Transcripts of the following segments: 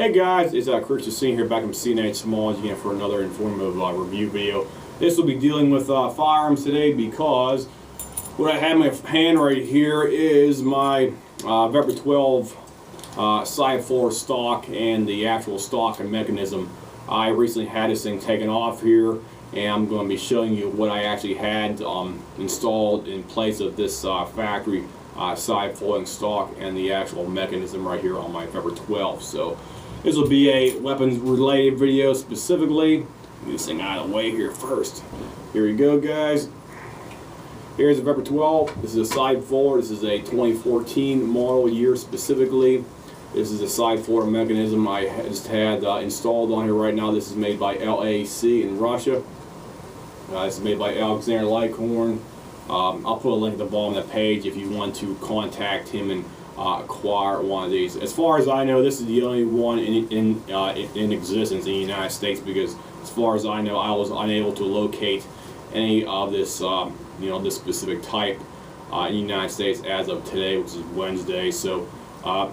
Hey guys, it's Chris Justine here back from CNH Smalls again for another informative review video. This will be dealing with firearms today because what I have in my hand right here is my Vepr-12 side floor stock and the actual stock and mechanism. I recently had this thing taken off here, and I'm going to be showing you what I actually had installed in place of this factory side flowing stock and the actual mechanism right here on my Vepr-12. So this will be a weapons related video specifically. Get this thing out of the way here first. Here we go, guys. Here's a Vepr-12. This is a side floor. This is a 2014 model year specifically. This is a side floor mechanism I just had installed on here right now. This is made by LAC in Russia. This is made by Alexander Leykom. I'll put a link at the bottom of the page if you want to contact him and acquire one of these. As far as I know, this is the only one in existence in the United States, because as far as I know, I was unable to locate any of this, this specific type in the United States as of today, which is Wednesday. So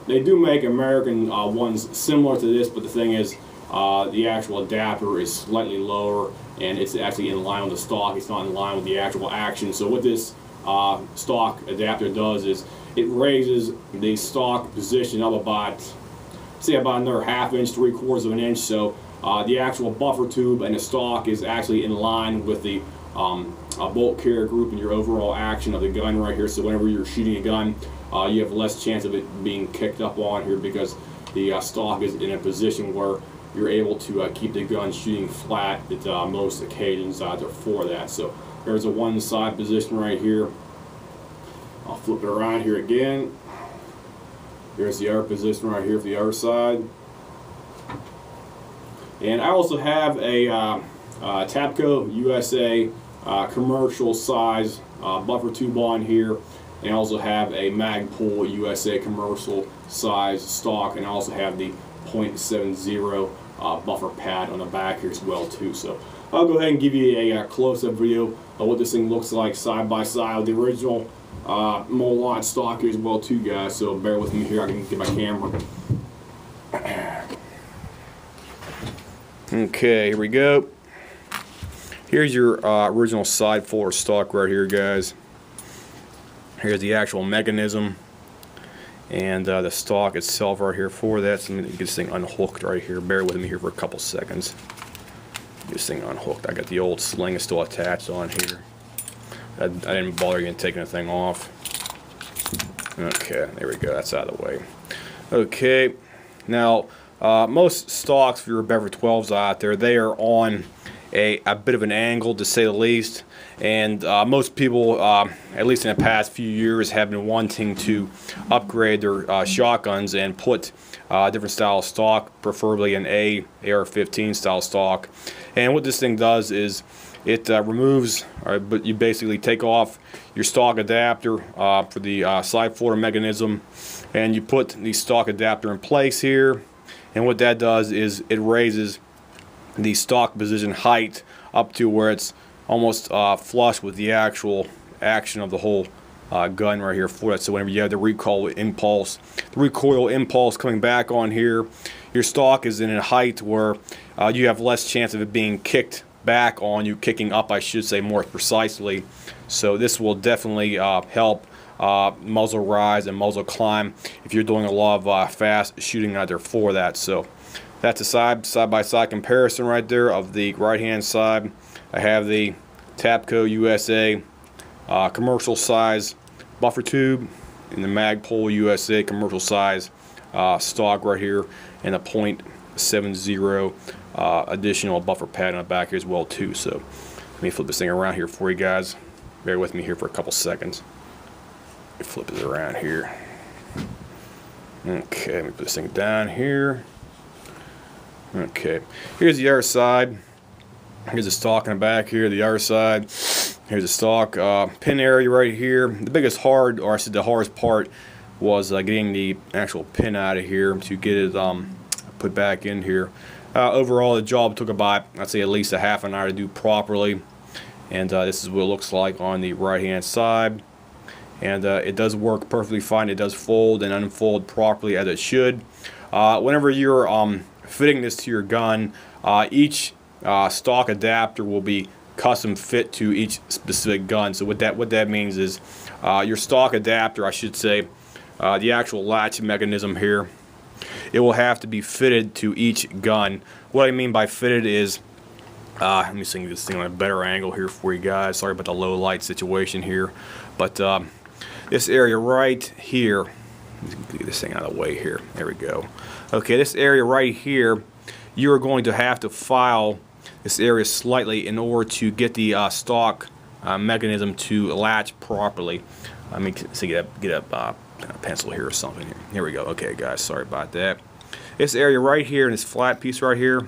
they do make American ones similar to this, but the thing is, the actual adapter is slightly lower, and it's actually in line with the stock. It's not in line with the actual action. So what this stock adapter does is it raises the stock position up about, say, about another ½ inch, 3/4 of an inch. So the actual buffer tube and the stock is actually in line with the bolt carrier group and your overall action of the gun right here. So whenever you're shooting a gun, you have less chance of it being kicked up on here, because the stock is in a position where you're able to keep the gun shooting flat at most occasions for that. So there's a one side position right here. I'll flip it around here again. Here's the other position right here for the other side. And I also have a Tapco USA commercial size buffer tube on here, and I also have a Magpul USA commercial size stock, and I also have the .70 buffer pad on the back here as well too. So I'll go ahead and give you a close-up video of what this thing looks like side by side with the original Molot stock here as well too, guys. So bear with me here. I can get my camera. Okay, here we go. Here's your original side floor stock right here, guys. Here's the actual mechanism and the stock itself right here for that. So let me get this thing unhooked right here. Bear with me here for a couple seconds. Get this thing unhooked. I got the old sling still attached on here. I didn't bother even taking the thing off. Okay, there we go. That's out of the way. Okay, now most stocks for your Vepr-12s out there, they are on a bit of an angle, to say the least, and most people, at least in the past few years, have been wanting to upgrade their shotguns and put different style of stock, preferably an AR-15 style stock. And what this thing does is it removes, but you basically take off your stock adapter for the side floor mechanism, and you put the stock adapter in place here. And what that does is it raises the stock position height up to where it's almost flush with the actual action of the whole gun right here for it. So whenever you have the recoil impulse coming back on here, your stock is in a height where you have less chance of it being kicked back on you, kicking up, I should say, more precisely. So this will definitely help muzzle rise and muzzle climb if you're doing a lot of fast shooting out there for that. So that's a side by side comparison right there of the right hand side. I have the Tapco USA commercial size buffer tube and the Magpul USA commercial size stock right here, and a .70 additional buffer pad on the back here as well too. So let me flip this thing around here for you guys. Bear with me here for a couple seconds. Flip it around here. Okay, let me put this thing down here. Okay, here's the other side. Here's the stock in the back here, the other side. Here's the stock pin area right here. The biggest the hardest part was getting the actual pin out of here to get it put back in here. Overall, the job took about, I'd say, at least a half an hour to do properly. And this is what it looks like on the right hand side. And it does work perfectly fine. It does fold and unfold properly as it should. Whenever you're fitting this to your gun, each stock adapter will be custom fit to each specific gun. So what that means is your stock adapter, I should say, the actual latch mechanism here, it will have to be fitted to each gun. What I mean by fitted is, let me see this thing on a better angle here for you guys. Sorry about the low light situation here, but this area right here, let me get this thing out of the way here. There we go. Okay, this area right here, you are going to have to file this area slightly in order to get the stock mechanism to latch properly. Let me see, get a pencil here or something. Here we go. Okay, guys, sorry about that. This area right here, and this flat piece right here,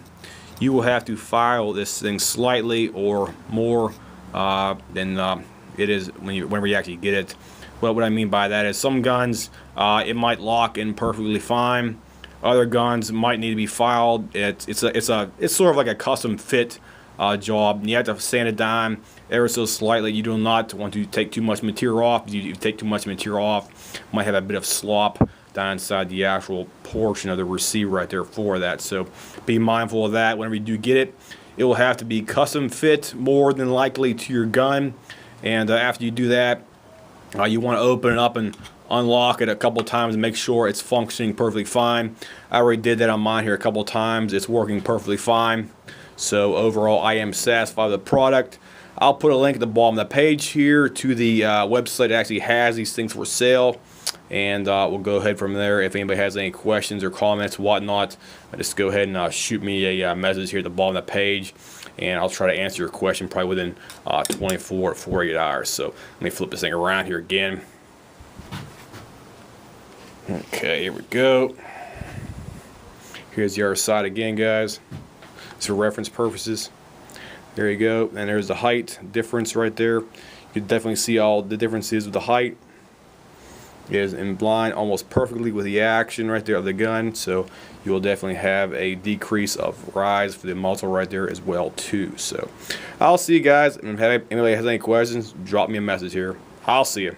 you will have to file this thing slightly or more than it is whenever you actually get it. Well, what I mean by that is some guns it might lock in perfectly fine. Other guns might need to be filed. It's sort of like a custom fit job. You have to sand it down ever so slightly. You do not want to take too much material off. If you take too much material off, you might have a bit of slop down inside the actual portion of the receiver right there for that. So be mindful of that. Whenever you do get it, it will have to be custom fit more than likely to your gun. And after you do that, you want to open it up and unlock it a couple times and make sure it's functioning perfectly fine. I already did that on mine here a couple times. It's working perfectly fine. So overall, I am satisfied with the product. I'll put a link at the bottom of the page here to the website that actually has these things for sale. And we'll go ahead from there. If anybody has any questions or comments, whatnot, just go ahead and shoot me a message here at the bottom of the page, and I'll try to answer your question probably within 24 or 48 hours. So let me flip this thing around here again. Okay, here we go. Here's the other side again, guys. It's for reference purposes. There you go. And there's the height difference right there. You can definitely see all the differences with the height. It is in line almost perfectly with the action right there of the gun, so you will definitely have a decrease of rise for the muzzle right there as well too. So I'll see you guys, and if anybody has any questions, drop me a message here. I'll see you.